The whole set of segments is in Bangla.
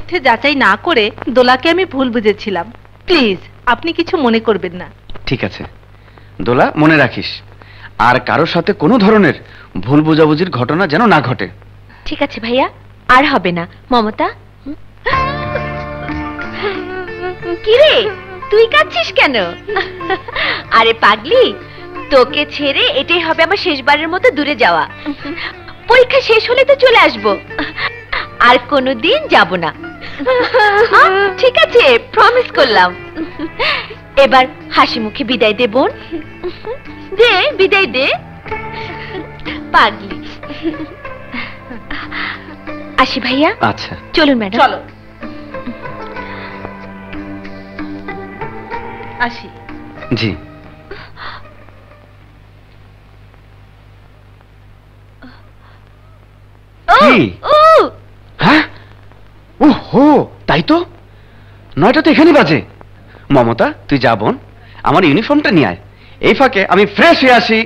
মিথ্যে যাচাই না করে দোলাকে আমি ভুল বুঝেছিলাম। প্লিজ আপনি কিছু মনে করবেন না। ঠিক আছে দোলা, মনে রাখিস আর কারোর সাথে কোনো ধরনের ভুল বোঝাবুঝির ঘটনা যেন না ঘটে। ঠিক আছে ভাইয়া, আর হবে না। মমতা, কিরে তুই কাঁদছিস কেন? আরে পাগলি, তোকে ছেড়ে এটাই হবে আমার শেষবারের মতো দূরে যাওয়া। পরীক্ষা শেষ হলে তো চলে আসবো, আর কোনোদিন যাব না। ঠিক আছে, প্রমিস করলাম। এবার হাসি মুখে বিদায় দে বোন, দে বিদায় দে। পাগলি, আসি ভাইয়া। আচ্ছা চলুন ম্যাডাম। চলো আসি। জি। হ্যাঁ, ও হো, তাই তো 9টা তো এখানেই বাজে। মমতা তুই যা বোন, আমার ইউনিফর্মটা নিয়ে আয়, এই ফাঁকে আমি ফ্রেশ হয়ে আসি।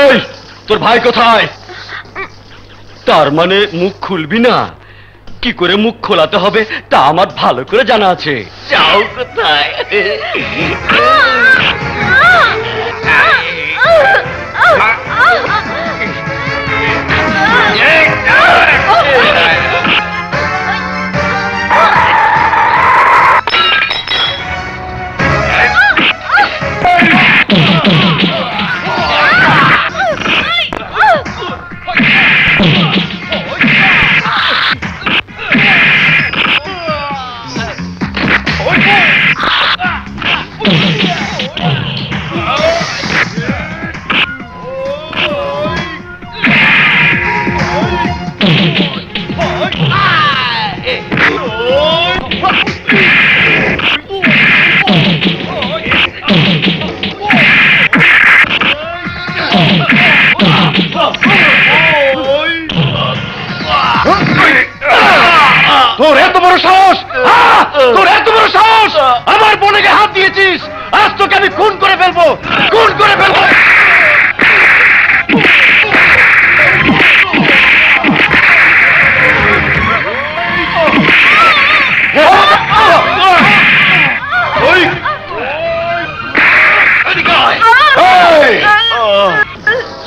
এই, তোর ভাই কোথায়? তার মানে মুখ খুলবি না? কি করে মুখ খোলাতে হবে তা আমার ভালো করে জানা আছে। যাও কোথায়? তোর এত বড় সাহস! তোর এত বড় সাহস! আমার বোনকে হাত দিয়েছিস! আজ তোকে আমি খুন করে ফেলবো, খুন করে ফেলবো!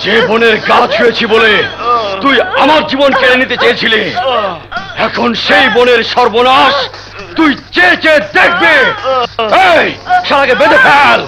যে বোনের গা ছুঁয়েছি বলে তুই আমার জীবন কেড়ে নিতে চেয়েছিলি, এখন সেই বোনের সর্বনাশ তুই চেয়ে চেয়ে দেখবি। এই শালাকে বেঁধে ফেল।